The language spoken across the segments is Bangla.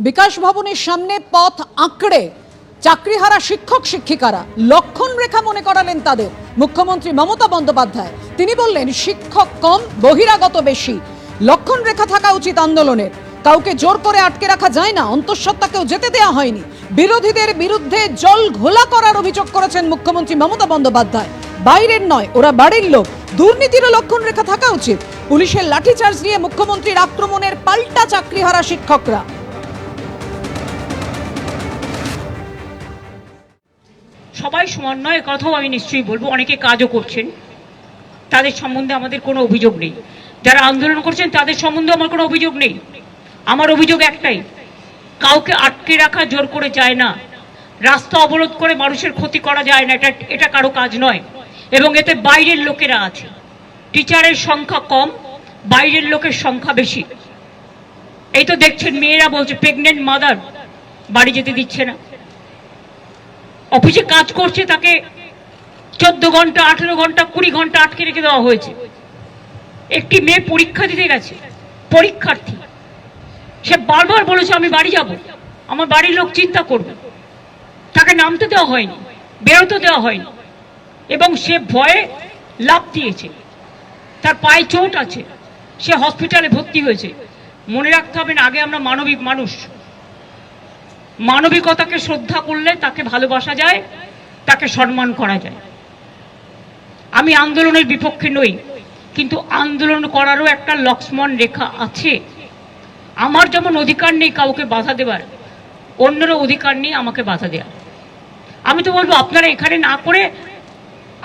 বিকাশ ভবনের সামনে পথ আঁকড়ে চাকরিহারা শিক্ষক শিক্ষিকারা লক্ষণ রেখা মনে করালেন তাদের মুখ্যমন্ত্রী মমতা বন্দ্যোপাধ্যায়। তিনি বললেন, শিক্ষক কম, বহিরাগত বেশি, লক্ষণ রেখা থাকা উচিত আন্দোলনের। কাউকে জোর করে আটকে রাখা যায় না, অন্তঃসত্ত্বাকেও যেতে দেওয়া হয়নি। বিরোধীদের বিরুদ্ধে জল ঘোলা করার অভিযোগ করেছেন মুখ্যমন্ত্রী মমতা বন্দ্যোপাধ্যায়। বাইরের নয়, ওরা বাড়ির লোক, দুর্নীতিরও লক্ষণ রেখা থাকা উচিত। পুলিশের লাঠিচার্জ নিয়ে মুখ্যমন্ত্রীর আক্রমণের পাল্টা চাকরিহারা শিক্ষকরা। সবাই সমান নয়, কথাও আমি নিশ্চয়ই বলবো। অনেকে কাজও করছেন, তাদের সম্বন্ধে আমাদের কোনো অভিযোগ নেই। যারা আন্দোলন করছেন তাদের সম্বন্ধে আমার কোনো অভিযোগ নেই। আমার অভিযোগ একটাই, কাউকে আটকে রাখা জোর করে যায় না, রাস্তা অবরোধ করে মানুষের ক্ষতি করা যায় না, এটা কারো কাজ নয়। এবং এতে বাইরের লোকেরা আছে, টিচারের সংখ্যা কম, বাইরের লোকের সংখ্যা বেশি। এই তো দেখছেন, মেয়েরা বলছে প্রেগনেন্ট মাদার বাড়ি যেতে দিচ্ছে না। অফিসে কাজ করছে, তাকে 14 ঘন্টা, 18 ঘন্টা, 20 ঘন্টা আটকে রেখে দেওয়া হয়েছে। একটি মেয়ে পরীক্ষা দিতে গেছে, পরীক্ষার্থী, সে বারবার বলেছে আমি বাড়ি যাব, আমার বাড়ির লোক চিন্তা করবে। তাকে নামতে দেওয়া হয়নি, বেরোতে দেওয়া হয়নি, এবং সে ভয়ে লাফ দিয়েছে। তার পায়ে চোট আছে, সে হসপিটালে ভর্তি হয়েছে। মনে রাখতে হবে না, আগে আমরা মানবিক মানুষ, মানবিকতাকে শ্রদ্ধা করলে তাকে ভালোবাসা যায়, তাকে সম্মান করা যায়। আমি আন্দোলনের বিপক্ষে নই, কিন্তু আন্দোলন করারও একটা লক্ষ্মণ রেখা আছে। আমার যেমন অধিকার নেই কাউকে বাধা দেবার, অন্যেরও অধিকার নেই আমাকে বাধা দেওয়ার। আমি তো বলবো, আপনারা এখানে না করে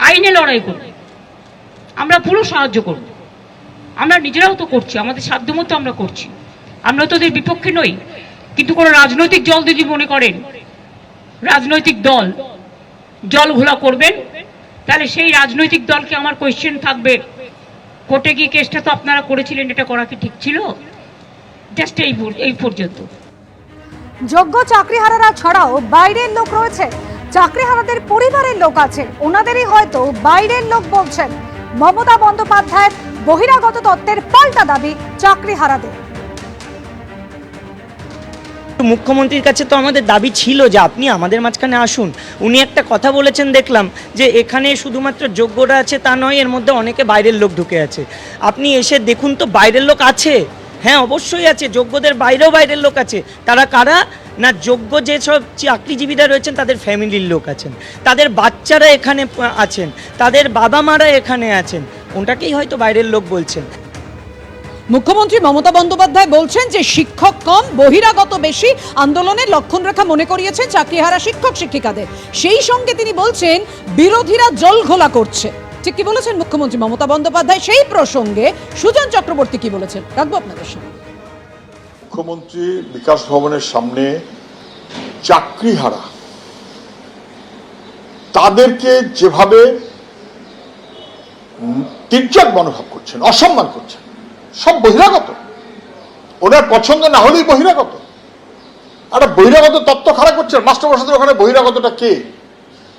আইনে লড়াই করুন, আমরা পুরো সাহায্য করব। আমরা নিজেরাও তো করছি, আমাদের সাধ্যমতো আমরা করছি, আমরা তো ওদের বিপক্ষে নই। কিন্তু কোনো রাজনৈতিক দল যদি মনে করেন রাজনৈতিক দল জল ঘোলা করবেন, তাহলে সেই রাজনৈতিক দলকে আমার কোয়েশ্চেন থাকবে, কোর্টে গিয়ে কেসটা তো আপনারা করেছিলেন, এটা করা কি ঠিক ছিল? জাস্ট এই পর্যন্ত। যোগ্য চাকরিহারারা ছাড়াও বাইরের লোক রয়েছে, চাকরিহারাদের পরিবারের লোক আছে, ওনাদেরই হয়তো বাইরের লোক বলছেন। মমতা বন্দ্যোপাধ্যায়ের বহিরাগত তত্ত্বের পাল্টা দাবি চাকরিহারাদের। মুখ্যমন্ত্রীর কাছে তো আমাদের দাবি ছিল যে আপনি আমাদের মাঝখানে আসুন। উনি একটা কথা বলেছেন, দেখলাম যে এখানে শুধুমাত্র যোগ্যরা আছে তা নয়, এর মধ্যে অনেকে বাইরের লোক ঢুকে আছে। আপনি এসে দেখুন তো, বাইরের লোক আছে, হ্যাঁ অবশ্যই আছে, যোগ্যদের বাইরেও বাইরের লোক আছে। তারা কারা না, যোগ্য যেসব চাকরিজীবীরা রয়েছেন তাদের ফ্যামিলির লোক আছেন, তাদের বাচ্চারা এখানে আছেন, তাদের বাবা মারা এখানে আছেন, ওটাকেই হয়তো বাইরের লোক বলছেন। মুখ্যমন্ত্রী মমতা বন্দ্যোপাধ্যায় বলছেন যে শিক্ষক কম, বহিরাগত বেশি, আন্দোলনের লক্ষণ রেখা মনে করিয়েছেন চাকরিহারা শিক্ষক শিক্ষিকাদের। সেই সঙ্গে তিনি বলছেন বিরোধীরা জল ঘোলা করছে। ঠিক কি বলেছেন মুখ্যমন্ত্রী মমতা বন্দ্যোপাধ্যায়? সেই প্রসঙ্গে সুজন চক্রবর্তী কি বলেছেন রাখবো আপনাদের সামনে। মুখ্যমন্ত্রী বিকাশ ভবনের সামনে চাকরিহারা তাদেরকে যেভাবে তির্যক মনোভাব করছেন, অসম্মান করছেন, সব বহিরাগত, ওনার পছন্দ না হলেই বহিরাগত। একটা বহিরাগত তত্ত্ব খাড়া করছেন। মাস্টারমশাইদের ওখানে বহিরাগতটা কে?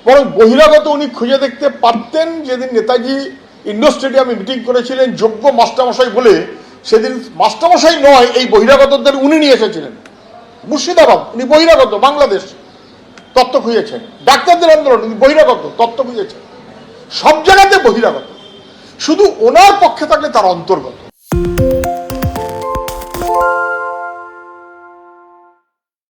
বরং বহিরাগত উনি খুঁজে দেখতে পারতেন। যেদিন নেতাজি ইন্ডোর স্টেডিয়ামে মিটিং করেছিলেন যোগ্য মাস্টারমশাই বলে, সেদিন মাস্টারমশাই নয়, এই বহিরাগতদের উনি নিয়ে এসেছিলেন মুর্শিদাবাদ। উনি বহিরাগত, বাংলাদেশ তত্ত্ব খুঁজেছেন। ডাক্তারদের আন্দোলন, উনি বহিরাগত তত্ত্ব খুঁজেছেন। সব জায়গাতে বহিরাগত, শুধু ওনার পক্ষে থাকলে তার অন্তর্গত।